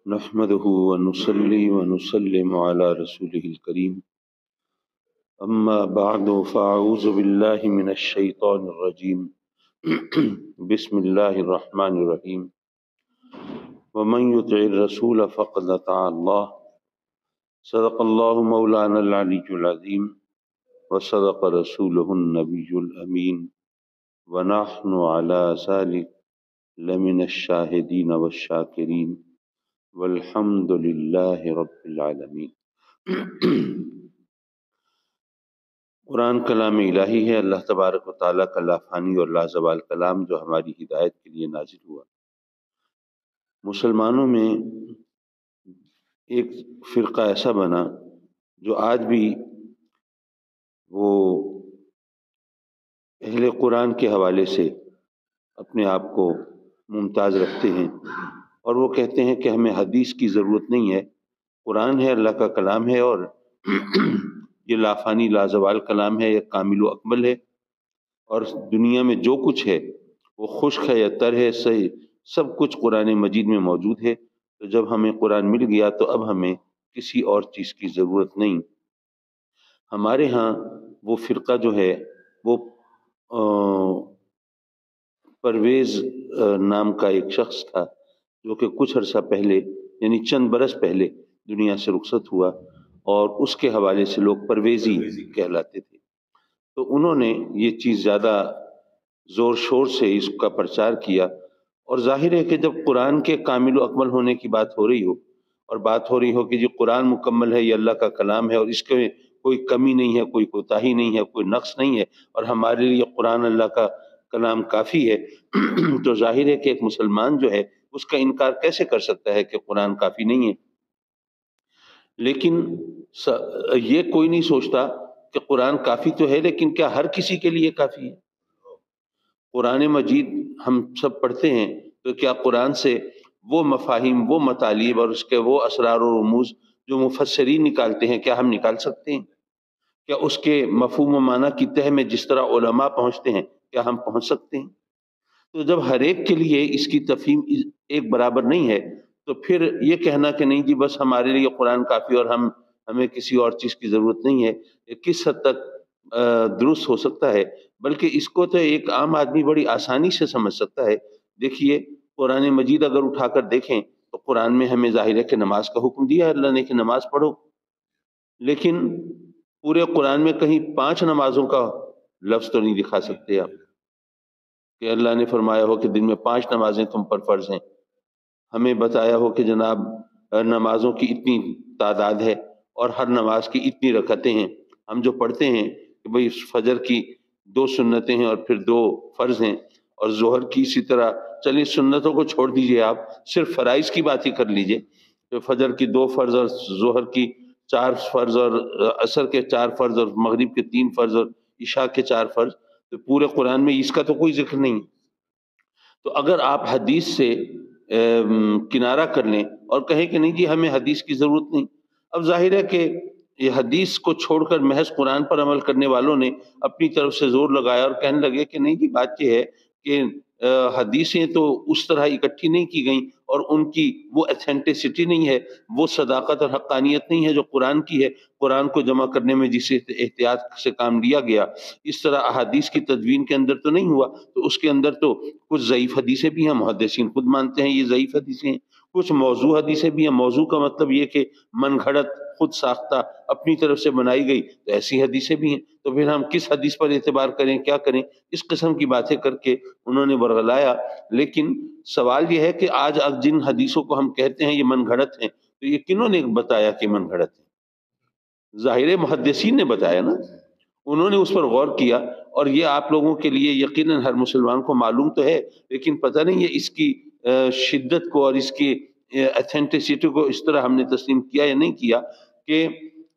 نحمده ونصلي ونسلم على رسوله الكريم أما بعد فأعوذ بالله من الشيطان الرجيم بسم الله الرحمن الرحيم ومن يطع الرسول فقد أطاع الله صدق الله مولانا العلي العظيم وصدق رسوله النبي الأمين ونحن على ذلك لمن الشاهدين والشاكرين والحمد لله رب العالمين۔ قرآن کلام الہی ہے، اللہ تبارک و تعالیٰ کا لافانی اور لازوال کلام جو ہماری ہدایت کے لیے نازل ہوا۔ مسلمانوں میں ایک فرقہ ایسا بنا جو آج بھی وہ اہل قرآن کے حوالے سے اپنے آپ کو ممتاز رکھتے ہیں، اور وہ کہتے ہیں کہ ہمیں حدیث کی ضرورت نہیں ہے، قرآن ہے، اللہ کا کلام ہے، اور یہ لافانی لازوال کلام ہے، یہ کامل و اکمل ہے، اور دنیا میں جو کچھ ہے وہ خشک ہے یا تر ہے، صحیح سب کچھ قرآن مجید میں موجود ہے۔ تو جب ہمیں قرآن مل گیا تو اب ہمیں کسی اور چیز کی ضرورت نہیں۔ ہمارے ہاں وہ فرقہ جو ہے وہ پرویز نام کا ایک شخص تھا جو کہ کچھ عرصہ پہلے یعنی چند برس پہلے دنیا سے رخصت ہوا، اور اس کے حوالے سے لوگ پرویزی کہلاتے تھے۔ تو انہوں نے یہ چیز زیادہ زور شور سے اس کا پرچار کیا، اور ظاہر ہے کہ جب قرآن کے کامل و اکمل ہونے کی بات ہو رہی ہو، اور بات ہو رہی ہو کہ یہ قرآن مکمل ہے، یہ اللہ کا کلام ہے، اور اس کے کوئی کمی نہیں ہے، کوئی کوتاہی نہیں ہے، کوئی نقص نہیں ہے، اور ہمارے لیے قرآن اللہ کا کلام کافی ہے، تو ظاہر ہے کہ ایک مسلمان جو ہے اس کا انکار کیسے کر سکتا ہے کہ قرآن کافی نہیں ہے؟ لیکن یہ کوئی نہیں سوچتا کہ قرآن کافی تو ہے، لیکن کیا ہر کسی کے لیے کافی ہے؟ قرآن مجید ہم سب پڑھتے ہیں تو کیا قرآن سے وہ مفاہیم، وہ مطالب اور اس کے وہ اسرار و رموز جو مفسرین نکالتے ہیں، کیا ہم نکال سکتے ہیں؟ کیا اس کے مفہوم و معنی کی تہ میں جس طرح علماء پہنچتے ہیں کیا ہم پہنچ سکتے ہیں؟ تو جب ہر ایک کے لیے اس کی تفہیم ایک برابر نہیں ہے تو پھر یہ کہنا کہ نہیں جی بس ہمارے لیے قرآن کافی اور ہمیں کسی اور چیز کی ضرورت نہیں ہے، یہ کس حد تک درست ہو سکتا ہے؟ بلکہ اس کو تو ایک عام آدمی بڑی آسانی سے سمجھ سکتا ہے۔ دیکھیے قرآن مجید اگر اٹھا کر دیکھیں تو قرآن میں ہمیں ظاہر ہے کہ نماز کا حکم دیا ہے اللہ نے کہ نماز پڑھو، لیکن پورے قرآن میں کہیں 5 نمازوں کا لفظ تو نہیں دکھا سکتے آپ کہ اللہ نے فرمایا ہو کہ دن میں 5 نمازیں تم پر فرض ہیں، ہمیں بتایا ہو کہ جناب نمازوں کی اتنی تعداد ہے اور ہر نماز کی اتنی رکعتیں ہیں۔ ہم جو پڑھتے ہیں کہ بھئی فجر کی 2 سنتیں ہیں اور پھر 2 فرض ہیں، اور ظہر کی اسی طرح، چلیے سنتوں کو چھوڑ دیجئے، آپ صرف فرائض کی بات ہی کر لیجئے، تو فجر کی 2 فرض اور ظہر کی 4 فرض اور عصر کے 4 فرض اور مغرب کے 3 فرض اور عشاء کے 4 فرض، تو پورے قرآن میں اس کا تو کوئی ذکر نہیں۔ تو اگر آپ حدیث سے کنارہ کر لیں اور کہیں کہ نہیں جی ہمیں حدیث کی ضرورت نہیں، اب ظاہر ہے کہ یہ حدیث کو چھوڑ کر محض قرآن پر عمل کرنے والوں نے اپنی طرف سے زور لگایا اور کہنے لگے کہ نہیں جی بات یہ ہے کہ حدیثیں تو اس طرح اکٹھی نہیں کی گئیں اور ان کی وہ ایتھینٹسٹی نہیں ہے، وہ صداقت اور حقانیت نہیں ہے جو قرآن کی ہے۔ قرآن کو جمع کرنے میں جس احتیاط سے کام لیا گیا اس طرح احادیث کی تدوین کے اندر تو نہیں ہوا، تو اس کے اندر تو کچھ ضعیف حدیثیں بھی ہیں، محدثین خود مانتے ہیں یہ ضعیف حدیثیں ہیں، کچھ موضوع حدیثیں بھی ہیں۔ موضوع کا مطلب یہ کہ من گھڑت، خود ساختہ، اپنی طرف سے بنائی گئی، تو ایسی حدیثیں بھی ہیں۔ تو پھر ہم کس حدیث پر اعتبار کریں، کیا کریں؟ اس قسم کی باتیں کر کے انہوں نے ورغلایا۔ لیکن سوال یہ ہے کہ آج جن حدیثوں کو ہم کہتے ہیں یہ من گھڑت ہیں، تو یہ کنہوں نے بتایا کہ من گھڑت ہے؟ ظاہر محدثین نے بتایا نا، انہوں نے اس پر غور کیا، اور یہ آپ لوگوں کے لیے یقیناً ہر مسلمان کو معلوم تو ہے، لیکن پتہ نہیں ہے اس کی شدت کو اور اس کی ایتھینٹسٹی کو اس طرح ہم نے تسلیم کیا یا نہیں کیا کہ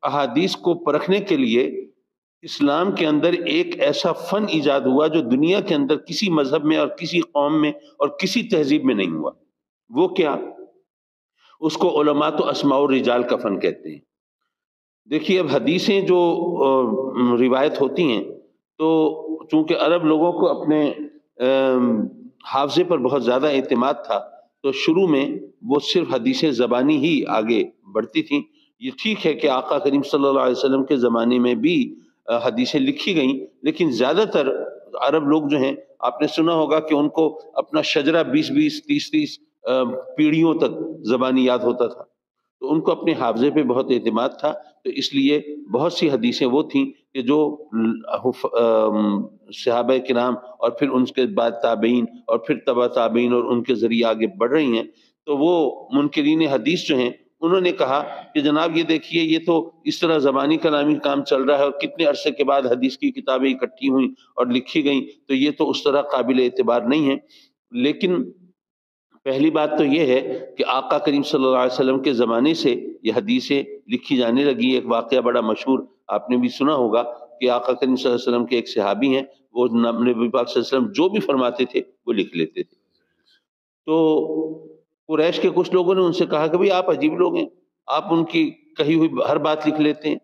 احادیث کو پرکھنے کے لیے اسلام کے اندر ایک ایسا فن ایجاد ہوا جو دنیا کے اندر کسی مذہب میں اور کسی قوم میں اور کسی تہذیب میں نہیں ہوا۔ وہ کیا؟ اس کو علماء تو اسماء الرجال کا فن کہتے ہیں۔ دیکھیے اب حدیثیں جو روایت ہوتی ہیں تو چونکہ عرب لوگوں کو اپنے حافظے پر بہت زیادہ اعتماد تھا، تو شروع میں وہ صرف حدیثیں زبانی ہی آگے بڑھتی تھیں. یہ ٹھیک ہے کہ آقا کریم صلی اللہ علیہ وسلم کے زمانے میں بھی حدیثیں لکھی گئیں، لیکن زیادہ تر عرب لوگ جو ہیں، آپ نے سنا ہوگا کہ ان کو اپنا شجرہ 20 30 پیڑھیوں تک زبانی یاد ہوتا تھا، تو ان کو اپنے حافظے پہ بہت اعتماد تھا. تو اس لیے بہت سی حدیثیں وہ تھیں کہ جو صحابہ کرام اور پھر ان کے بعد تابعین اور پھر تبع تابعین اور ان کے ذریعے آگے بڑھ رہی ہیں. تو وہ منکرین حدیث جو ہیں انہوں نے کہا کہ جناب یہ دیکھیے، یہ تو اس طرح زبانی کلامی کام چل رہا ہے اور کتنے عرصے کے بعد حدیث کی کتابیں اکٹھی ہوئیں اور لکھی گئیں، تو یہ تو اس طرح قابل اعتبار نہیں ہے. لیکن پہلی بات تو یہ ہے کہ آقا کریم صلی اللہ علیہ وسلم کے زمانے سے یہ حدیثیں لکھی جانے لگی. ایک واقعہ بڑا مشہور آپ نے بھی سنا ہوگا کہ آقا کریم صلی اللہ علیہ وسلم کے ایک صحابی ہیں، وہ نبی پاک صلی اللہ علیہ وسلم جو بھی فرماتے تھے وہ لکھ لیتے تھے. تو قریش کے کچھ لوگوں نے ان سے کہا کہ بھئی آپ عجیب لوگ ہیں، آپ ان کی کہی ہوئی ہر بات لکھ لیتے ہیں.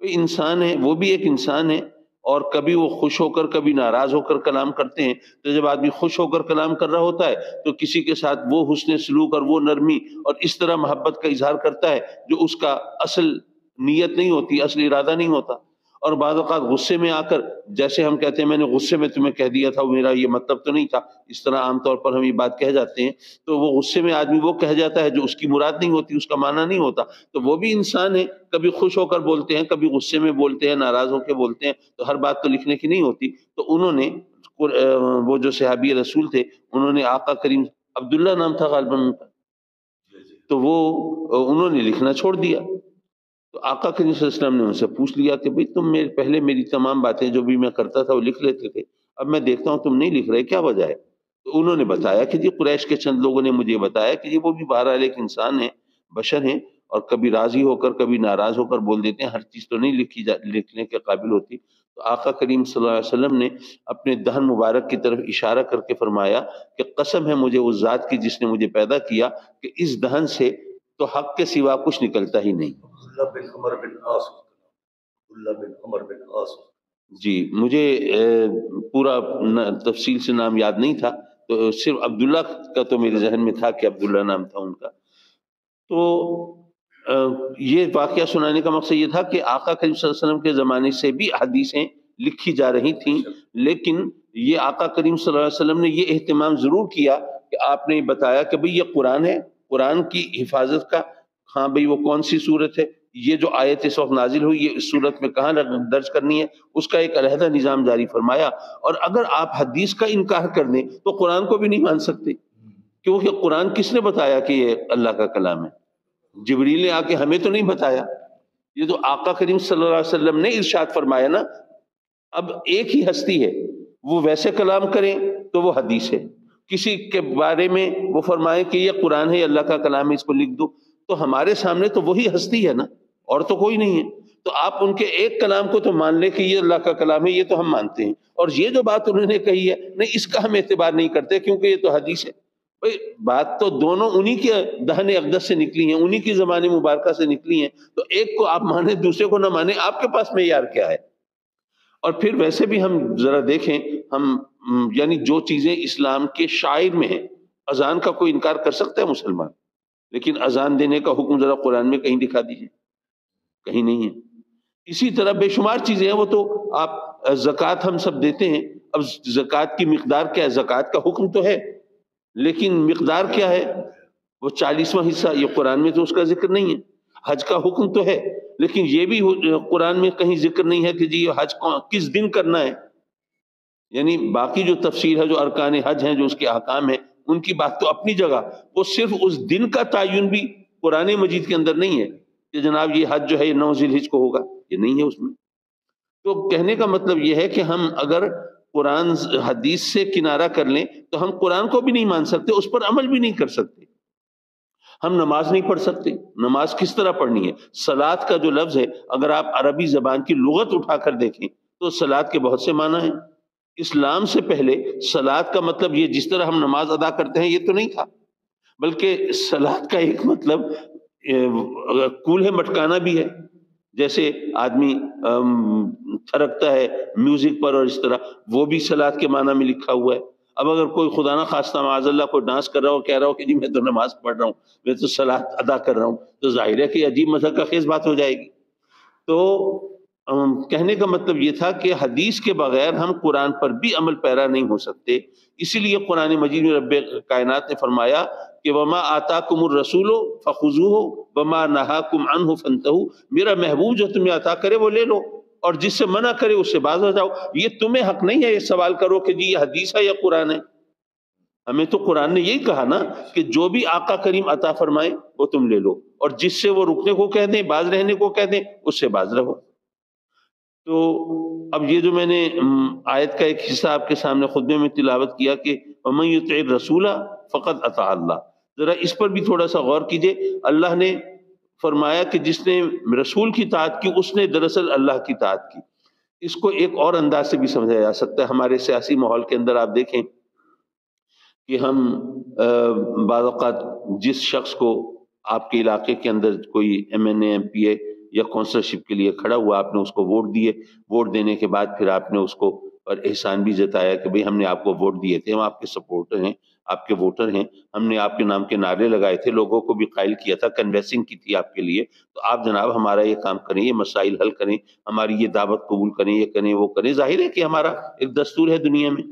کوئی انسان ہے، وہ بھی ایک انسان ہے، اور کبھی وہ خوش ہو کر کبھی ناراض ہو کر کلام کرتے ہیں. تو جب آدمی خوش ہو کر کلام کر رہا ہوتا ہے تو کسی کے ساتھ وہ حسن سلوک اور وہ نرمی اور اس طرح محبت کا اظہار کرتا ہے جو اس کا اصل نیت نہیں ہوتی، اصل ارادہ نہیں ہوتا. اور بعض اوقات غصے میں آ کر، جیسے ہم کہتے ہیں میں نے غصے میں تمہیں کہہ دیا تھا، میرا یہ مطلب تو نہیں تھا، اس طرح عام طور پر ہم یہ بات کہہ جاتے ہیں. تو وہ غصے میں آدمی وہ کہہ جاتا ہے جو اس کی مراد نہیں ہوتی، اس کا معنی نہیں ہوتا. تو وہ بھی انسان ہے، کبھی خوش ہو کر بولتے ہیں، کبھی غصے میں بولتے ہیں، ناراض ہو کے بولتے ہیں. تو ہر بات تو لکھنے کی نہیں ہوتی. تو انہوں نے وہ جو صحابی رسول تھے انہوں نے آقا کریم، عبداللہ نام تھا غالباً ان کا، تو وہ انہوں نے لکھنا چھوڑ دیا. تو آقا کریم صلی اللہ علیہ وسلم نے ان سے پوچھ لیا کہ بھئی تم پہلے میری تمام باتیں جو بھی میں کرتا تھا وہ لکھ لیتے تھے، اب میں دیکھتا ہوں تم نہیں لکھ رہے، کیا وجہ ہے؟ تو انہوں نے بتایا کہ جی قریش کے چند لوگوں نے مجھے بتایا کہ جی وہ بھی بہرحال ایک انسان ہے، بشر ہیں، اور کبھی راضی ہو کر کبھی ناراض ہو کر بول دیتے ہیں، ہر چیز تو نہیں لکھنے کے قابل ہوتی. تو آقا کریم صلی اللہ علیہ وسلم نے اپنے دہن مبارک کی طرف اشارہ کر کے فرمایا کہ قسم ہے مجھے اس ذات کی جس نے مجھے پیدا کیا کہ اس دہن سے تو حق کے سوا کچھ نکلتا ہی نہیں. جی مجھے پورا تفصیل سے نام یاد نہیں تھا، تو صرف عبداللہ کا تو میرے ذہن میں تھا کہ عبداللہ نام تھا ان کا. تو یہ واقعہ سنانے کا مقصد یہ تھا کہ آقا کریم صلی اللہ علیہ وسلم کے زمانے سے بھی حدیثیں لکھی جا رہی تھیں، لیکن یہ آقا کریم صلی اللہ علیہ وسلم نے یہ اہتمام ضرور کیا کہ آپ نے بتایا کہ بھئی یہ قرآن ہے، قرآن کی حفاظت کا، ہاں بھئی وہ کون سی صورت ہے، یہ جو آیت اس وقت نازل ہوئی یہ اس صورت میں کہاں درج کرنی ہے، اس کا ایک علیحدہ نظام جاری فرمایا. اور اگر آپ حدیث کا انکار کر دیں تو قرآن کو بھی نہیں مان سکتے، کیونکہ قرآن کس نے بتایا کہ یہ اللہ کا کلام ہے؟ جبریل نے آ کے ہمیں تو نہیں بتایا، یہ تو آقا کریم صلی اللہ علیہ وسلم نے ارشاد فرمایا نا. اب ایک ہی ہستی ہے، وہ ویسے کلام کریں تو وہ حدیث ہے، کسی کے بارے میں وہ فرمائے کہ یہ قرآن ہے، اللہ کا کلام ہے، اس کو لکھ دو، تو ہمارے سامنے تو وہی ہستی ہے نا، اور تو کوئی نہیں ہے. تو آپ ان کے ایک کلام کو تو مان لیں کہ یہ اللہ کا کلام ہے، یہ تو ہم مانتے ہیں، اور یہ جو بات انہوں نے کہی ہے نہیں، اس کا ہم اعتبار نہیں کرتے کیونکہ یہ تو حدیث ہے. بات تو دونوں انہی کے دہن اقدس سے نکلی ہیں، انہی کی زبان مبارکہ سے نکلی ہیں، تو ایک کو آپ مانیں دوسرے کو نہ مانیں، آپ کے پاس معیار کیا ہے؟ اور پھر ویسے بھی ہم ذرا دیکھیں، ہم یعنی جو چیزیں اسلام کے شعائر میں ہیں، اذان کا کوئی انکار کر سکتا ہے مسلمان؟ لیکن اذان دینے کا حکم ذرا قرآن میں کہیں دکھا دیجیے، کہیں نہیں ہے. اسی طرح بے شمار چیزیں ہیں، وہ تو آپ زکوٰۃ ہم سب دیتے ہیں، اب زکوٰۃ کی مقدار کیا ہے؟ زکوٰۃ کا حکم تو ہے لیکن مقدار کیا ہے؟ وہ 40واں حصہ، یہ قرآن میں تو اس کا ذکر نہیں ہے. حج کا حکم تو ہے لیکن یہ بھی قرآن میں کہیں ذکر نہیں ہے کہ جی یہ حج کس دن کرنا ہے. یعنی باقی جو تفسیر ہے، جو ارکان حج ہیں، جو اس کے احکام ہیں، ان کی بات تو اپنی جگہ، وہ صرف اس دن کا تعین بھی قرآن مجید کے اندر نہیں ہے کہ جناب یہ حج جو ہے 9 ذی الحجہ کو ہوگا، یہ نہیں ہے اس میں. تو کہنے کا مطلب یہ ہے کہ ہم اگر قرآن حدیث سے کنارہ کر لیں تو ہم قرآن کو بھی نہیں مان سکتے، اس پر عمل بھی نہیں کر سکتے. ہم نماز نہیں پڑھ سکتے، نماز کس طرح پڑھنی ہے؟ صلاۃ کا جو لفظ ہے، اگر آپ عربی زبان کی لغت اٹھا کر دیکھیں تو صلاۃ کے بہت سے معنی ہیں. اسلام سے پہلے صلاۃ کا مطلب یہ جس طرح ہم نماز ادا کرتے ہیں یہ تو نہیں تھا، بلکہ صلاۃ کا ایک مطلب کولہے مٹکانا بھی ہے، جیسے آدمی تھرکتا ہے میوزک پر اور اس طرح، وہ بھی صلاۃ کے معنی میں لکھا ہوا ہے. اب اگر کوئی خدا نہ خواستہ معاذ اللہ کوئی ڈانس کر رہا ہو، کہہ رہا ہو کہ جی میں تو نماز پڑھ رہا ہوں، میں تو صلاۃ ادا کر رہا ہوں، تو ظاہر ہے کہ عجیب مذہب کا خیز بات ہو جائے گی۔ تو کہنے کا مطلب یہ تھا کہ حدیث کے بغیر ہم قرآن پر بھی عمل پیرا نہیں ہو سکتے، اسی لیے قرآن مجید میں رب کائنات نے فرمایا کہ وما آتاکم الرسول فخذوہ وما نہاکم عنہ فانتہوا، میرا محبوب جو تمہیں عطا کرے وہ لے لو، اور جس سے منع کرے اس سے باز ہو جاؤ۔ یہ تمہیں حق نہیں ہے یہ سوال کرو کہ جی یہ حدیث ہے یا قرآن ہے، ہمیں تو قرآن نے یہی کہا نا کہ جو بھی آقا کریم عطا فرمائے وہ تم لے لو، اور جس سے وہ رکنے کو کہہ دیں، باز رہنے کو کہہ دیں، اس سے باز رہو۔ تو اب یہ جو میں نے آیت کا ایک حصہ آپ کے سامنے خطبے میں تلاوت کیا کہ وَمَن يُطِعِ الرَّسُولَ فَقَدْ أَطَاعَ اللَّهَ، ذرا اس پر بھی تھوڑا سا غور کیجئے۔ اللہ نے فرمایا کہ جس نے رسول کی اطاعت کی اس نے دراصل اللہ کی اطاعت کی۔ اس کو ایک اور انداز سے بھی سمجھا جا سکتا ہے۔ ہمارے سیاسی ماحول کے اندر آپ دیکھیں کہ ہم بعض اوقات جس شخص کو آپ کے علاقے کے اندر کوئی ایم این اے، ایم پی اے یا کونسلرشپ کے لیے کھڑا ہوا، آپ نے اس کو ووٹ دیے، ووٹ دینے کے بعد پھر آپ نے اس کو اور احسان بھی جتایا کہ بھئی ہم نے آپ کو ووٹ دیے تھے، ہم آپ کے سپورٹر ہیں، آپ کے ووٹر ہیں، ہم نے آپ کے نام کے نعرے لگائے تھے، لوگوں کو بھی قائل کیا تھا، کنوینسنگ کی تھی آپ کے لیے، تو آپ جناب ہمارا یہ کام کریں، یہ مسائل حل کریں، ہماری یہ دعوت قبول کریں، یہ کریں وہ کریں۔ ظاہر ہے کہ ہمارا ایک دستور ہے دنیا میں۔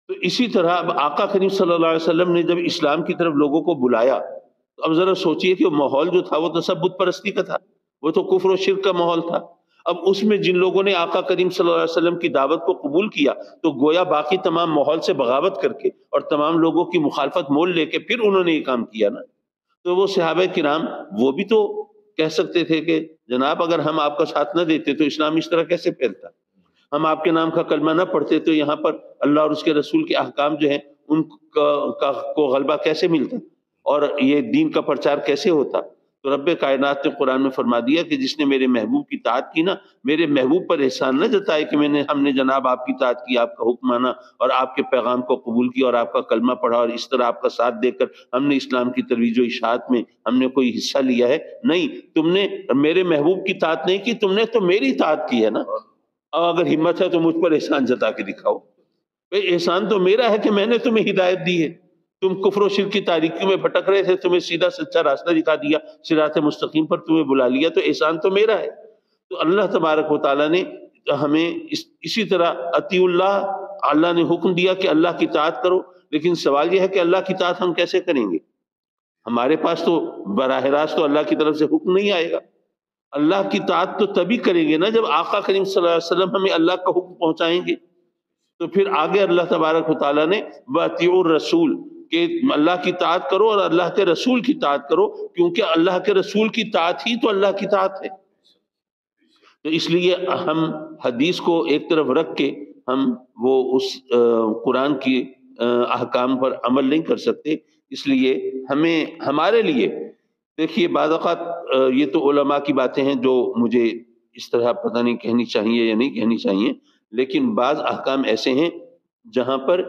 تو اسی طرح اب آقا کریم صلی اللہ علیہ وسلم نے جب اسلام کی طرف لوگوں کو بلایا تو اب ذرا سوچئے کہ وہ ماحول جو تھا وہ تو سب بت پرستی کا تھا، وہ تو کفر و شرک کا ماحول تھا۔ اب اس میں جن لوگوں نے آقا کریم صلی اللہ علیہ وسلم کی دعوت کو قبول کیا تو گویا باقی تمام ماحول سے بغاوت کر کے اور تمام لوگوں کی مخالفت مول لے کے پھر انہوں نے یہ کام کیا نا۔ تو وہ صحابہ کرام وہ بھی تو کہہ سکتے تھے کہ جناب اگر ہم آپ کا ساتھ نہ دیتے تو اسلام اس طرح کیسے پھیلتا، ہم آپ کے نام کا کلمہ نہ پڑھتے تو یہاں پر اللہ اور اس کے رسول کے احکام جو ہیں ان کو غلبہ کیسے ملتا اور یہ دین کا پرچار کیسے ہوتا۔ تو رب کائنات نے قرآن میں فرما دیا کہ جس نے میرے محبوب کی اطاعت کی نا، میرے محبوب پر احسان نہ جتائے کہ ہم نے جناب آپ کی اطاعت کی، آپ کا حکم مانا اور آپ کے پیغام کو قبول کیا اور آپ کا کلمہ پڑھا اور اس طرح آپ کا ساتھ دے کر ہم نے اسلام کی ترویج و اشاعت میں ہم نے کوئی حصہ لیا ہے، نہیں، تم نے میرے محبوب کی اطاعت نہیں کی، تم نے تو میری اطاعت کی ہے نا۔ اب اگر ہمت ہے تو مجھ پر احسان جتا کے دکھاؤ۔ احسان تو میرا ہے کہ میں نے تمہیں ہدایت دی ہے، تم کفر و شرک کی تاریکیوں میں بھٹک رہے تھے، تمہیں سیدھا سچا راستہ دکھا دیا، صراط مستقیم پر تمہیں بلا لیا، تو احسان تو میرا ہے۔ تو اللہ تبارک و تعالیٰ نے ہمیں اسی طرح اطیع اللہ، اللہ نے حکم دیا کہ اللہ کی اطاعت کرو، لیکن سوال یہ ہے کہ اللہ کی اطاعت ہم کیسے کریں گے؟ ہمارے پاس تو براہ راست تو اللہ کی طرف سے حکم نہیں آئے گا۔ اللہ کی اطاعت تو تبھی کریں گے نا جب آقا کریم صلی اللہ علیہ وسلم ہمیں اللہ کا حکم پہنچائیں گے۔ تو پھر آگے اللہ تبارک و تعالیٰ نے وَأَطِيعُوا الرَّسُولَ کہ اللہ کی اطاعت کرو اور اللہ کے رسول کی اطاعت کرو، کیونکہ اللہ کے رسول کی اطاعت ہی تو اللہ کی اطاعت ہے۔ تو اس لیے ہم حدیث کو ایک طرف رکھ کے ہم وہ اس قرآن کی احکام پر عمل نہیں کر سکتے۔ اس لیے ہمارے لیے دیکھیے بعض اوقات یہ تو علماء کی باتیں ہیں جو مجھے اس طرح پتہ نہیں کہنی چاہیے یا نہیں کہنی چاہیے، لیکن بعض احکام ایسے ہیں جہاں پر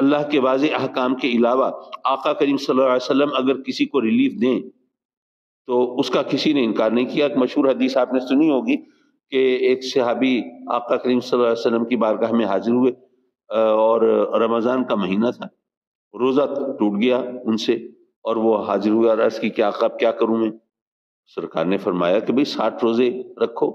اللہ کے واضح احکام کے علاوہ آقا کریم صلی اللہ علیہ وسلم اگر کسی کو ریلیف دیں تو اس کا کسی نے انکار نہیں کیا۔ ایک مشہور حدیث آپ نے سنی ہوگی کہ ایک صحابی آقا کریم صلی اللہ علیہ وسلم کی بارگاہ میں حاضر ہوئے اور رمضان کا مہینہ تھا، روزہ ٹوٹ گیا ان سے اور وہ حاضر ہوئے اور عرض کی کہ آقا اب کیا کروں میں؟ سرکار نے فرمایا کہ بھئی 60 روزے رکھو،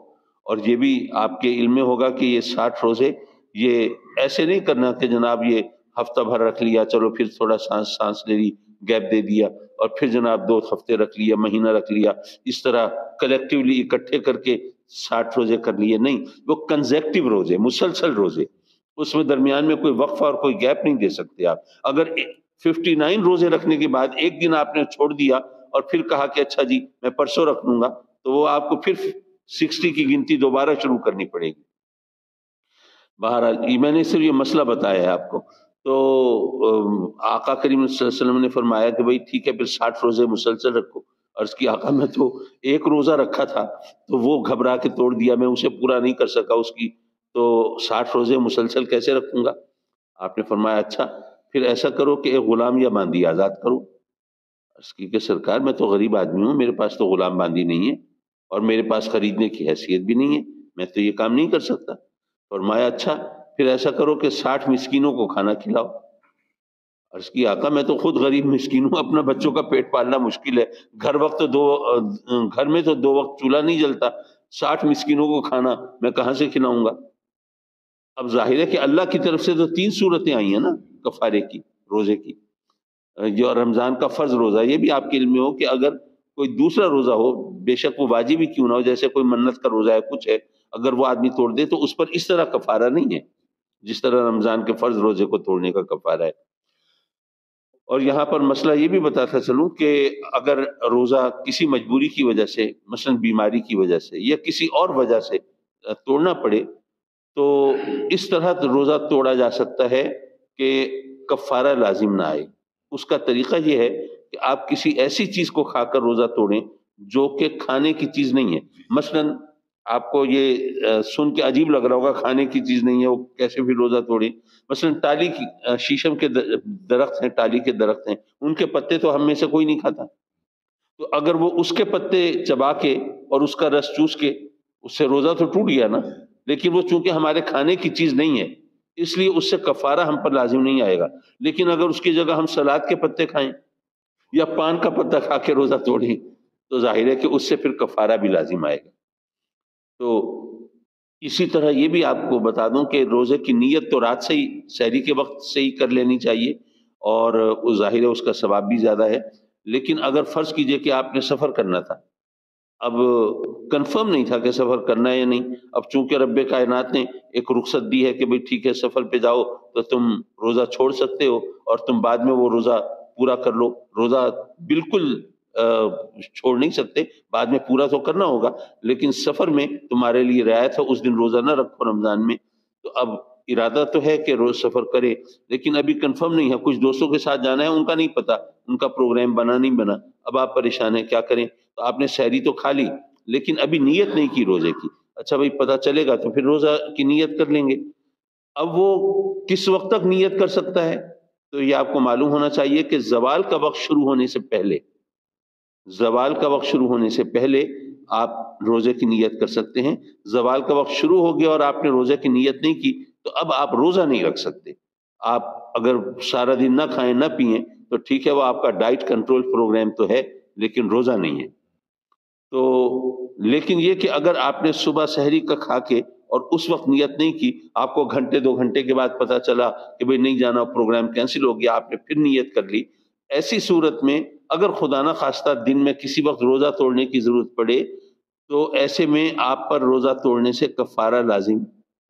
اور یہ بھی آپ کے علم میں ہوگا کہ یہ 60 روزے یہ ایسے نہیں کرنا کہ جناب یہ ہفتہ بھر رکھ لیا، چلو پھر تھوڑا سانس لے لی، گیپ دے دیا، اور پھر جناب 2 ہفتے رکھ لیا، مہینہ رکھ لیا، اس طرح کلیکٹیولی اکٹھے کر کے 60 روزے کر لیے، نہیں، وہ کنزیکٹیو روزے، مسلسل روزے، اس میں درمیان میں کوئی وقفہ اور کوئی گیپ نہیں دے سکتے آپ۔ اگر 59 روزے رکھنے کے بعد ایک دن آپ نے چھوڑ دیا اور پھر کہا کہ اچھا جی میں پرسوں رکھ لوں گا، تو وہ آپ کو پھر 60 کی گنتی دوبارہ شروع کرنی پڑے گی۔ بہرحال میں نے صرف یہ مسئلہ بتایا ہے آپ کو۔ تو آقا کریم صلی اللہ علیہ وسلم نے فرمایا کہ بھئی ٹھیک ہے پھر 60 روزے مسلسل رکھو۔ عرض کی آقا میں تو ایک روزہ رکھا تھا تو وہ گھبرا کے توڑ دیا، میں اسے پورا نہیں کر سکا اس کی، تو 60 روزے مسلسل کیسے رکھوں گا؟ آپ نے فرمایا اچھا پھر ایسا کرو کہ ایک غلام یا باندی آزاد کرو۔ عرض کی کہ سرکار میں تو غریب آدمی ہوں، میرے پاس تو غلام باندی نہیں ہے اور میرے پاس خریدنے کی حیثیت بھی نہیں ہے، میں تو یہ کام نہیں کر سکتا۔ فرمایا اچھا پھر ایسا کرو کہ 60 مسکینوں کو کھانا کھلاؤ۔ عرض کی آقا میں تو خود غریب مسکین ہوں، اپنا بچوں کا پیٹ پالنا مشکل ہے، گھر میں تو 2 وقت چولہا نہیں جلتا، 60 مسکینوں کو کھانا میں کہاں سے کھلاؤں گا؟ اب ظاہر ہے کہ اللہ کی طرف سے تو 3 صورتیں آئی ہیں نا کفارے کی، روزے کی۔ جو رمضان کا فرض روزہ، یہ بھی آپ کے علم میں ہو کہ اگر کوئی دوسرا روزہ ہو، بے شک وہ واجب ہی کیوں نہ ہو، جیسے کوئی منت کا روزہ ہے، کچھ ہے، اگر وہ آدمی توڑ دے تو اس پر اس طرح کفارہ نہیں ہے جس طرح رمضان کے فرض روزے کو توڑنے کا کفارہ ہے۔ اور یہاں پر مسئلہ یہ بھی بتاتا چلوں کہ اگر روزہ کسی مجبوری کی وجہ سے، مثلا بیماری کی وجہ سے یا کسی اور وجہ سے توڑنا پڑے، تو اس طرح روزہ توڑا جا سکتا ہے کہ کفارہ لازم نہ آئے۔ اس کا طریقہ یہ ہے کہ آپ کسی ایسی چیز کو کھا کر روزہ توڑیں جو کہ کھانے کی چیز نہیں ہے۔ مثلا آپ کو یہ سن کے عجیب لگ رہا ہوگا، کھانے کی چیز نہیں ہے وہ کیسے بھی روزہ توڑیں؟ مثلا ٹالی کی، شیشم کے درخت ہیں، ٹالی کے درخت ہیں، ان کے پتے تو ہم میں سے کوئی نہیں کھاتا، تو اگر وہ اس کے پتے چبا کے اور اس کا رس چوس کے، اس سے روزہ تو ٹوٹ گیا نا، لیکن وہ چونکہ ہمارے کھانے کی چیز نہیں ہے اس لیے اس سے کفارہ ہم پر لازم نہیں آئے گا۔ لیکن اگر اس کی جگہ ہم سلاد کے پتے کھائیں یا پان کا پتا کھا کے روزہ توڑیں تو ظاہر ہے کہ اس سے پھر کفارہ بھی لازم آئے گا۔ تو اسی طرح یہ بھی آپ کو بتا دوں کہ روزے کی نیت تو رات سے ہی، سحری کے وقت سے ہی کر لینی چاہیے، اور ظاہر ہے اس کا ثواب بھی زیادہ ہے۔ لیکن اگر فرض کیجئے کہ آپ نے سفر کرنا تھا، اب کنفرم نہیں تھا کہ سفر کرنا ہے یا نہیں، اب چونکہ رب کائنات نے ایک رخصت دی ہے کہ بھئی ٹھیک ہے سفر پہ جاؤ تو تم روزہ چھوڑ سکتے ہو اور تم بعد میں وہ روزہ پورا کر لو۔ روزہ بالکل چھوڑ نہیں سکتے، بعد میں پورا تو کرنا ہوگا، لیکن سفر میں تمہارے لیے رعایت ہے اس دن روزہ نہ رکھو رمضان میں۔ تو اب ارادہ تو ہے کہ روز سفر کرے، لیکن ابھی کنفرم نہیں ہے، کچھ دوستوں کے ساتھ جانا ہے، ان کا نہیں پتا، ان کا پروگرام بنا نہیں بنا، اب آپ پریشان ہیں کیا کریں؟ تو آپ نے سحری تو کھا لی لیکن ابھی نیت نہیں کی روزے کی۔ اچھا بھائی پتہ چلے گا تو پھر روزہ کی نیت کر لیں گے۔ اب وہ کس وقت تک نیت کر سکتا ہے؟ تو یہ آپ کو معلوم ہونا چاہیے کہ زوال کا وقت شروع ہونے سے پہلے، زوال کا وقت شروع ہونے سے پہلے آپ روزے کی نیت کر سکتے ہیں۔ زوال کا وقت شروع ہو گیا اور آپ نے روزے کی نیت نہیں کی تو اب آپ روزہ نہیں رکھ سکتے۔ آپ اگر سارا دن نہ کھائیں نہ پئیں تو ٹھیک ہے، وہ آپ کا ڈائٹ کنٹرول پروگرام تو ہے لیکن روزہ نہیں ہے۔ تو لیکن یہ کہ اگر آپ نے صبح سحری کا کھا کے اور اس وقت نیت نہیں کی، آپ کو گھنٹے 2 گھنٹے کے بعد پتا چلا کہ بھئی نہیں جانا، پروگرام کینسل ہو گیا، آپ نے پھر نیت کر لی، ایسی صورت میں اگر خدا نہ خواستہ دن میں کسی وقت روزہ توڑنے کی ضرورت پڑے تو ایسے میں آپ پر روزہ توڑنے سے کفارہ لازم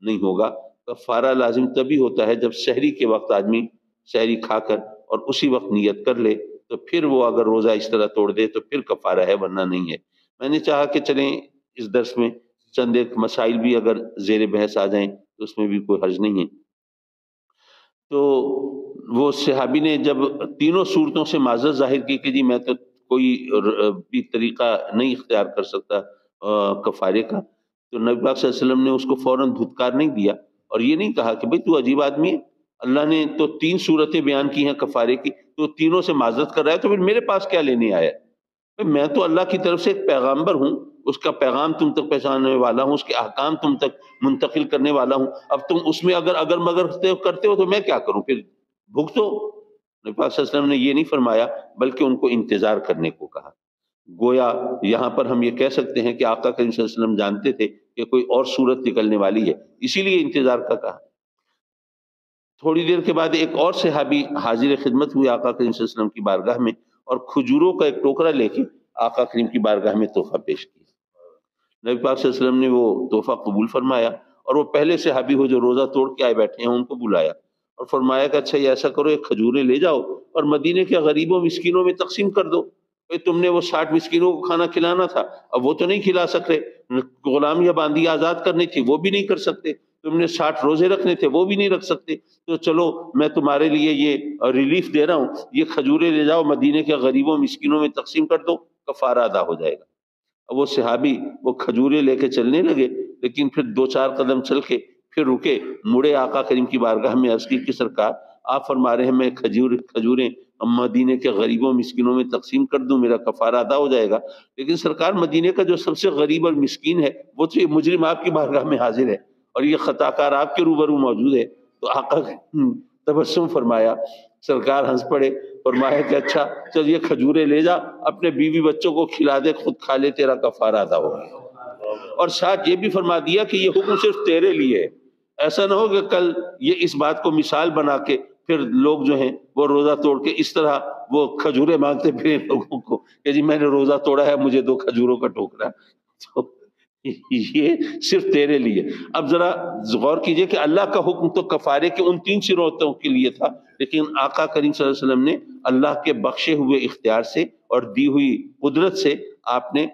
نہیں ہوگا۔ کفارہ لازم تبھی ہوتا ہے جب سحری کے وقت آدمی سحری کھا کر اور اسی وقت نیت کر لے، تو پھر وہ اگر روزہ اس طرح توڑ دے تو پھر کفارہ ہے، ورنہ نہیں ہے۔ میں نے چاہا کہ چلیں اس درس میں چند ایک مسائل بھی اگر زیر بحث آ جائیں تو اس میں بھی کوئی حرج نہیں ہے۔ تو وہ صحابی نے جب تینوں صورتوں سے معذرت ظاہر کی کہ جی میں تو کوئی بھی طریقہ نہیں اختیار کر سکتا کفارے کا، تو نبی پاک صلی اللہ علیہ وسلم نے اس کو فوراً دھتکار نہیں دیا اور یہ نہیں کہا کہ بھئی تو عجیب آدمی ہے، اللہ نے تو 3 صورتیں بیان کی ہیں کفارے کی، تو تینوں سے معذرت کر رہا ہے تو پھر میرے پاس کیا لینے آیا؟ میں تو اللہ کی طرف سے ایک پیغامبر ہوں، اس کا پیغام تم تک پہنچانے والا ہوں، اس کے احکام تم تک منتقل کرنے والا ہوں، اب تم اس میں اگر مگر کرتے ہو تو میں کیا کروں؟ پھر بھگتو۔ نبی پاک صلی اللہ علیہ وسلم نے یہ نہیں فرمایا بلکہ ان کو انتظار کرنے کو کہا۔ گویا یہاں پر ہم یہ کہہ سکتے ہیں کہ آقا کریم صلی اللہ علیہ وسلم جانتے تھے کہ کوئی اور صورت نکلنے والی ہے، اسی لیے انتظار کا کہا۔ تھوڑی دیر کے بعد ایک اور صحابی حاضر خدمت ہوئے آقا کریم صلی اللہ علیہ وسلم کی بارگاہ میں اور کھجوروں کا ایک ٹوکرا لے کے آقا کریم کی بارگاہ میں تحفہ پیش کیا۔ نبی پاک صلی اللہ علیہ وسلم نے وہ تحفہ قبول فرمایا اور وہ پہلے صحابی ہو جو روزہ توڑ کے آئے بیٹھے ہیں ان کو بلایا اور فرمایا کہ اچھا یہ ایسا کرو، ایک کھجوریں لے جاؤ اور مدینے کے غریبوں مسکینوں میں تقسیم کر دو۔ تم نے وہ 60 مسکینوں کو کھانا کھلانا تھا، اب وہ تو نہیں کھلا سکتے، غلام یا باندی آزاد کرنی تھی وہ بھی نہیں کر سکتے، تم نے 60 روزے رکھنے تھے وہ بھی نہیں رکھ سکتے، تو چلو میں تمہارے لیے یہ ریلیف دے رہا ہوں، یہ کھجوریں لے جاؤ مدینے کے غریبوں مسکینوں میں تقسیم کر دو، کفارہ ادا ہو جائے گا۔ اب وہ صحابی وہ کھجوریں لے کے چلنے لگے، لیکن پھر 2-4 قدم چل کے پھر رکے، مڑے آقا کریم کی بارگاہ میں عرض کی کہ سرکار آپ فرما رہے ہیں میں کھجوریں مدینے کے غریبوں مسکینوں میں تقسیم کر دوں میرا کفارہ ادا ہو جائے گا، لیکن سرکار مدینے کا جو سب سے غریب اور مسکین ہے وہ تو یہ مجرم آپ کی بارگاہ میں حاضر ہے اور یہ خطا کار آپ کے روبرو موجود ہے، تو آقا تبسم فرمایا، سرکار ہنس پڑے، فرمایا کہ اچھا چل یہ کھجورے لے جا، اپنے بیوی بچوں کو کھلا دے، خود کھا لے، تیرا کفارہ ادا ہو گیا۔ اور ساتھ یہ بھی فرما دیا کہ یہ حکم صرف تیرے لیے ہے، ایسا نہ ہو کہ کل یہ اس بات کو مثال بنا کے پھر لوگ جو ہیں وہ روزہ توڑ کے اس طرح وہ کھجورے مانگتے پھر لوگوں کو کہ جی میں نے روزہ توڑا ہے، مجھے 2 کھجوروں کا ٹوکرا۔ تو یہ صرف تیرے لیے۔ اب ذرا غور کیجئے کہ اللہ کا حکم تو کفارے کے ان 3 صورتوں کے لیے تھا، لیکن آقا کریم صلی اللہ علیہ وسلم نے اللہ کے بخشے ہوئے اختیار سے اور دی ہوئی قدرت سے آپ نے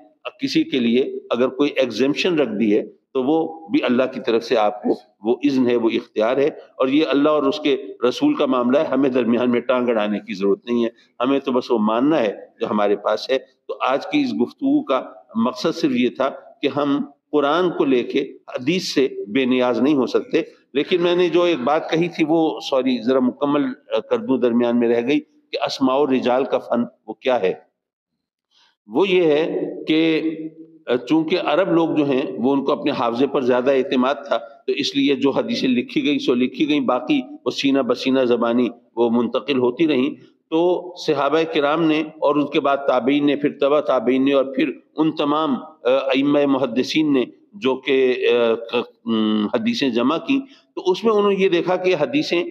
کسی کے لیے اگر کوئی ایگزمپشن رکھ دی ہے تو وہ بھی اللہ کی طرف سے آپ کو وہ اذن ہے، وہ اختیار ہے، اور یہ اللہ اور اس کے رسول کا معاملہ ہے، ہمیں درمیان میں ٹانگ اڑانے کی ضرورت نہیں ہے، ہمیں تو بس وہ ماننا ہے جو ہمارے پاس ہے۔ تو آج کی اس گفتگو کا مقصد صرف یہ تھا کہ ہم قرآن کو لے کے حدیث سے بے نیاز نہیں ہو سکتے، لیکن میں نے جو ایک بات کہی تھی وہ ذرا مکمل کر دوں، درمیان میں رہ گئی، کہ اسماء الرجال کا فن وہ کیا ہے؟ وہ یہ ہے کہ چونکہ عرب لوگ جو ہیں وہ ان کو اپنے حافظے پر زیادہ اعتماد تھا، تو اس لیے جو حدیثیں لکھی گئی سو لکھی گئیں، باقی وہ سینہ بسینہ زبانی وہ منتقل ہوتی رہیں۔ تو صحابہ کرام نے اور ان کے بعد تابعین نے، پھر تبع تابعین نے، اور پھر ان تمام ائمہ محدثین نے جو کہ حدیثیں جمع کی، تو اس میں انہوں نے یہ دیکھا کہ حدیثیں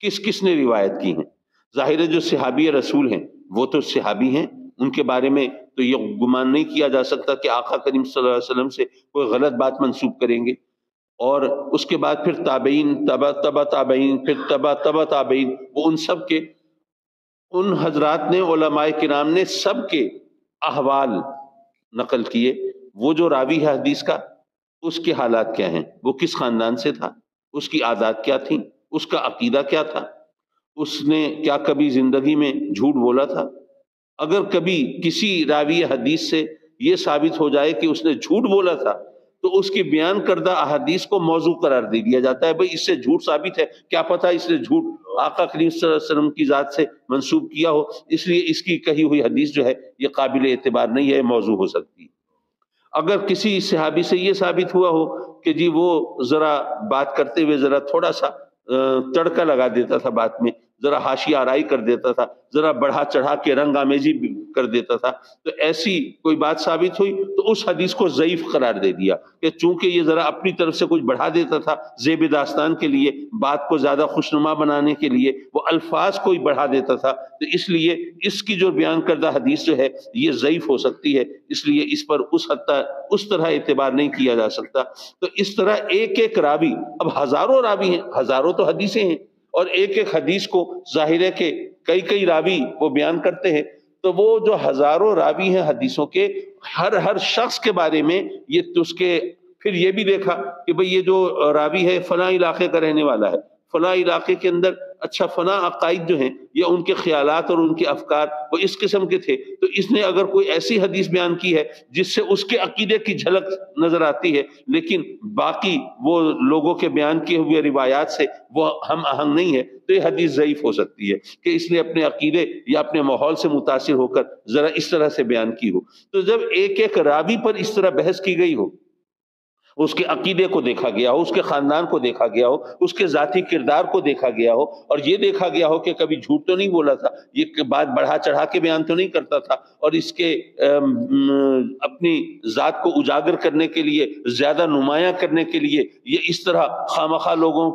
کس کس نے روایت کی ہیں۔ ظاہر ہے جو صحابی رسول ہیں وہ تو صحابی ہیں، ان کے بارے میں تو یہ گمان نہیں کیا جا سکتا کہ آقا کریم صلی اللہ علیہ وسلم سے کوئی غلط بات منسوب کریں گے۔ اور اس کے بعد پھر تابعین، تبع تابعین، پھر تبع تابعین، وہ ان سب کے، ان حضرات نے، علماء کرام نے سب کے احوال نقل کیے۔ وہ جو راوی ہے حدیث کا، اس کے حالات کیا ہیں، وہ کس خاندان سے تھا، اس کی عادات کیا تھیں، اس کا عقیدہ کیا تھا، اس نے کیا کبھی زندگی میں جھوٹ بولا تھا؟ اگر کبھی کسی راوی حدیث سے یہ ثابت ہو جائے کہ اس نے جھوٹ بولا تھا، تو اس کی بیان کردہ احادیث کو موضوع قرار دے دیا جاتا ہے، بھئی اس سے جھوٹ ثابت ہے، کیا پتہ اس نے جھوٹ آقا کریم صلی اللہ علیہ وسلم کی ذات سے منسوب کیا ہو، اس لیے اس کی کہی ہوئی حدیث جو ہے یہ قابل اعتبار نہیں ہے، موضوع ہو سکتی ہے۔ اگر کسی صحابی سے یہ ثابت ہوا ہو کہ جی وہ ذرا بات کرتے ہوئے ذرا تھوڑا سا تڑکا لگا دیتا تھا، بات میں ذرا حاشیہ آرائی کر دیتا تھا، ذرا بڑھا چڑھا کے رنگ آمیزی کر دیتا تھا، تو ایسی کوئی بات ثابت ہوئی تو اس حدیث کو ضعیف قرار دے دیا کہ چونکہ یہ ذرا اپنی طرف سے کچھ بڑھا دیتا تھا زیب داستان کے لیے، بات کو زیادہ خوشنما بنانے کے لیے، وہ الفاظ کو ہی بڑھا دیتا تھا، تو اس لیے اس کی جو بیان کردہ حدیث جو ہے یہ ضعیف ہو سکتی ہے، اس لیے اس پر اس طرح اعتبار نہیں کیا جا سکتا۔ تو اس طرح ایک ایک راوی، اب ہزاروں راوی ہیں، ہزاروں تو حدیثیں ہیں، اور ایک ایک حدیث کو ظاہر ہے کہ کئی راوی وہ بیان کرتے ہیں، تو وہ جو ہزاروں راوی ہیں حدیثوں کے، ہر شخص کے بارے میں یہ اس کے پھر یہ بھی دیکھا کہ بھئی یہ جو راوی ہے فلاں علاقے کا رہنے والا ہے، فلاں علاقے کے اندر اچھا فلاں عقائد جو ہیں یا ان کے خیالات اور ان کے افکار وہ اس قسم کے تھے، تو اس نے اگر کوئی ایسی حدیث بیان کی ہے جس سے اس کے عقیدے کی جھلک نظر آتی ہے، لیکن باقی وہ لوگوں کے بیان کیے ہوئے روایات سے وہ ہم آہنگ نہیں ہے، تو یہ حدیث ضعیف ہو سکتی ہے کہ اس نے اپنے عقیدے یا اپنے ماحول سے متاثر ہو کر ذرا اس طرح سے بیان کی ہو۔ تو جب ایک ایک راوی پر اس طرح بحث کی گئی ہو، اس کے عقیدے کو دیکھا گیا ہو، اس کے خاندان کو دیکھا گیا ہو، اس کے ذاتی کردار کو دیکھا گیا ہو، اور یہ دیکھا گیا ہو کہ کبھی جھوٹ تو نہیں بولا تھا، یہ بات بڑھا چڑھا کے بیان تو نہیں کرتا تھا، اور اس کے اپنی ذات کو اجاگر کرنے کے لیے، زیادہ نمایاں کرنے کے لیے یہ اس طرح خامخواہ لوگوں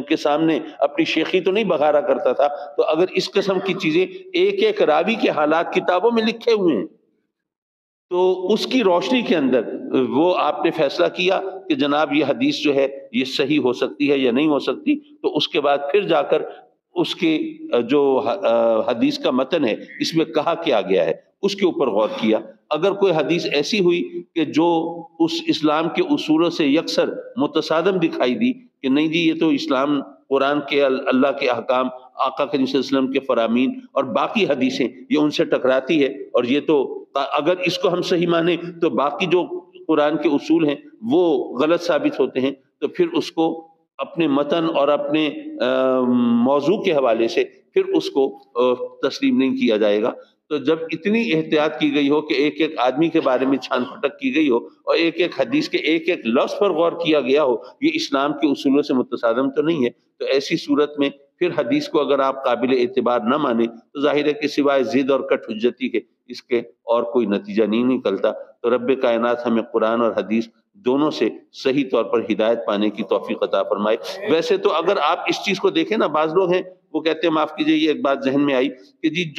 کے سامنے اپنی شیخی تو نہیں بغارا کرتا تھا۔ تو اگر اس قسم کی چیزیں ایک ایک راوی کے حالات کتابوں میں لکھے ہوئے ہیں، تو اس کی روشنی کے اندر وہ آپ نے فیصلہ کیا کہ جناب یہ حدیث جو ہے یہ صحیح ہو سکتی ہے یا نہیں ہو سکتی، تو اس کے بعد پھر جا کر اس کے جو حدیث کا متن ہے اس میں کہا کیا گیا ہے اس کے اوپر غور کیا۔ اگر کوئی حدیث ایسی ہوئی کہ جو اس اسلام کے اصولوں سے یکسر متصادم دکھائی دی کہ نہیں جی یہ تو اسلام، قرآن کے، اللہ کے احکام، آقا کریم صلی اللہ علیہ وسلم کے فرامین اور باقی حدیثیں یہ ان سے ٹکراتی ہے، اور یہ تو اگر اس کو ہم صحیح مانیں تو باقی جو قرآن کے اصول ہیں وہ غلط ثابت ہوتے ہیں، تو پھر اس کو اپنے متن اور اپنے موضوع کے حوالے سے پھر اس کو تسلیم نہیں کیا جائے گا۔ تو جب اتنی احتیاط کی گئی ہو کہ ایک ایک آدمی کے بارے میں چھان پھٹک کی گئی ہو اور ایک ایک حدیث کے ایک ایک لفظ پر غور کیا گیا ہو، یہ اسلام کے اصولوں سے متصادم تو نہیں ہے، تو ایسی صورت میں پھر حدیث کو اگر آپ قابل اعتبار نہ مانیں تو ظاہر ہے کہ سوائے ضد اور کٹ حجتی کے اس کے اور کوئی نتیجہ نہیں نکلتا۔ تو رب کائنات ہمیں قرآن اور حدیث دونوں سے صحیح طور پر ہدایت پانے کی توفیق عطا فرمائے۔ ویسے تو اگر آپ اس چیز کو دیکھیں نا، بعض لوگ ہیں وہ کہتے ہیں، معاف کیجئے یہ ایک بات ذہن میں آئی کہ جی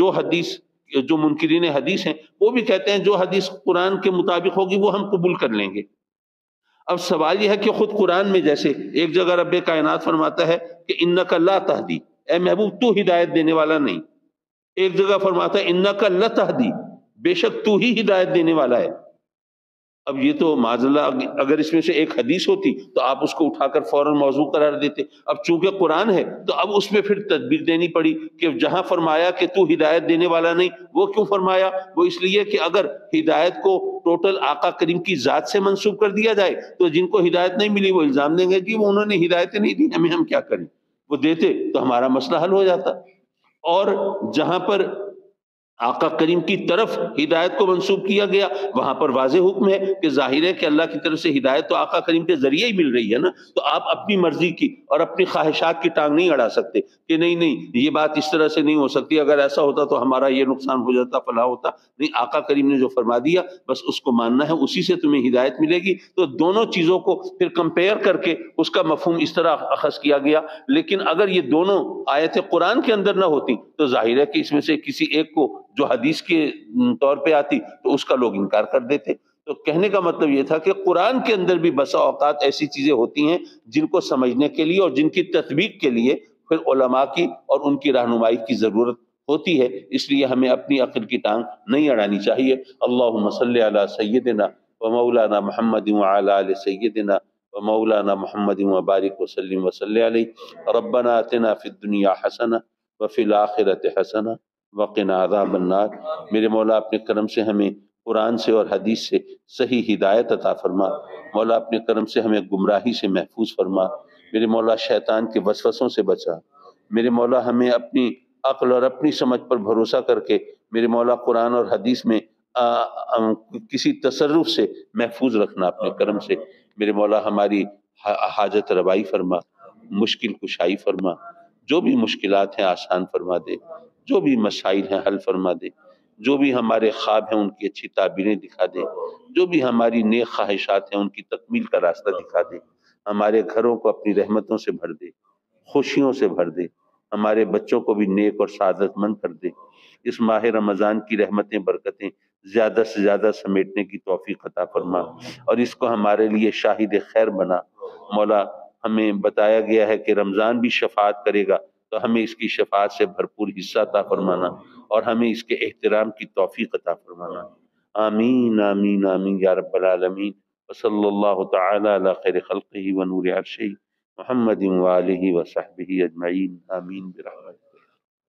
جو منکرین حدیث ہیں وہ بھی کہتے ہیں جو حدیث قرآن کے مطابق ہوگی وہ ہم قبول کر لیں گے۔ اب سوال یہ ہے کہ خود قرآن میں جیسے ایک جگہ رب کائنات فرماتا ہے کہ انک لا تہدی، اے محبوب تو ہدایت دینے والا نہیں، ایک جگہ فرماتا ہے انک لتہدی، بے شک تو ہی ہدایت دینے والا ہے۔ اب یہ تو معاذ اللہ اگر اس میں سے ایک حدیث ہوتی تو آپ اس کو اٹھا کر فوراً موضوع قرار دیتے، اب چونکہ قرآن ہے تو اب اس میں پھر تدبیر دینی پڑی کہ جہاں فرمایا کہ تو ہدایت دینے والا نہیں، وہ کیوں فرمایا؟ وہ اس لیے کہ اگر ہدایت کو ٹوٹل آقا کریم کی ذات سے منسوب کر دیا جائے تو جن کو ہدایت نہیں ملی وہ الزام دیں گے کہ وہ انہوں نے ہدایت نہیں دی، ہم کیا کریں؟ وہ دیتے تو ہمارا مسئلہ حل ہو جاتا۔ اور جہاں پر آقا کریم کی طرف ہدایت کو منسوب کیا گیا وہاں پر واضح حکم ہے کہ ظاہر ہے کہ اللہ کی طرف سے ہدایت تو آقا کریم کے ذریعے ہی مل رہی ہے نا، تو آپ اپنی مرضی کی اور اپنی خواہشات کی ٹانگ نہیں اڑا سکتے کہ نہیں یہ بات اس طرح سے نہیں ہو سکتی، اگر ایسا ہوتا تو ہمارا یہ نقصان ہو جاتا، فلاں ہوتا۔ نہیں، آقا کریم نے جو فرما دیا بس اس کو ماننا ہے، اسی سے تمہیں ہدایت ملے گی۔ تو دونوں چیزوں کو پھر کمپیئر کر کے اس کا مفہوم اس طرح اخذ کیا گیا۔ لیکن اگر یہ دونوں آیتیں قرآن کے اندر نہ ہوتی تو ظاہر ہے کہ اس میں سے کسی ایک کو جو حدیث کے طور پہ آتی تو اس کا لوگ انکار کر دیتے۔ تو کہنے کا مطلب یہ تھا کہ قرآن کے اندر بھی بسا اوقات ایسی چیزیں ہوتی ہیں جن کو سمجھنے کے لیے اور جن کی تطبیق کے لیے پھر علماء کی اور ان کی رہنمائی کی ضرورت ہوتی ہے، اس لیے ہمیں اپنی عقل کی ٹانگ نہیں اڑانی چاہیے۔ اللہم صلی علی سیدنا و مولانا محمد وعلی آل سیدنا و مولانا محمد وبارک وسلم وصلی علیہ۔ ربنا آتنا فی الدنیا حسنہ وفی الآخرۃ حسنہ وقنا عذاب النار۔ میرے مولا اپنے کرم سے ہمیں قرآن سے اور حدیث سے صحیح ہدایت عطا فرما، مولا اپنے کرم سے ہمیں گمراہی سے محفوظ فرما، میرے مولا شیطان کے وسوسوں سے بچا، میرے مولا ہمیں اپنی عقل اور اپنی سمجھ پر بھروسہ کر کے میرے مولا قرآن اور حدیث میں کسی تصرف سے محفوظ رکھنا اپنے کرم سے، میرے مولا ہماری حاجت روائی فرما، مشکل کشائی فرما، جو بھی مشکلات ہیں آسان فرما دے، جو بھی مسائل ہیں حل فرما دے، جو بھی ہمارے خواب ہیں ان کی اچھی تعبیریں دکھا دے، جو بھی ہماری نیک خواہشات ہیں ان کی تکمیل کا راستہ دکھا دے، ہمارے گھروں کو اپنی رحمتوں سے بھر دے، خوشیوں سے بھر دے، ہمارے بچوں کو بھی نیک اور سعادت مند کر دے۔ اس ماہ رمضان کی رحمتیں برکتیں زیادہ سے زیادہ سمیٹنے کی توفیق عطا فرما اور اس کو ہمارے لیے شاہد خیر بنا۔ مولا ہمیں بتایا گیا ہے کہ رمضان بھی شفاعت کرے گا، تو ہمیں اس کی شفاعت سے بھرپور حصہ عطا فرمانا اور ہمیں اس کے احترام کی توفیق عطا فرمانا۔ آمین آمین آمین یا رب العالمین۔ وصلی اللہ تعالی علی خیر خلقہ ونور عرشہ محمد وآلہ وصحبہ اجمعین، آمین برحمتہ۔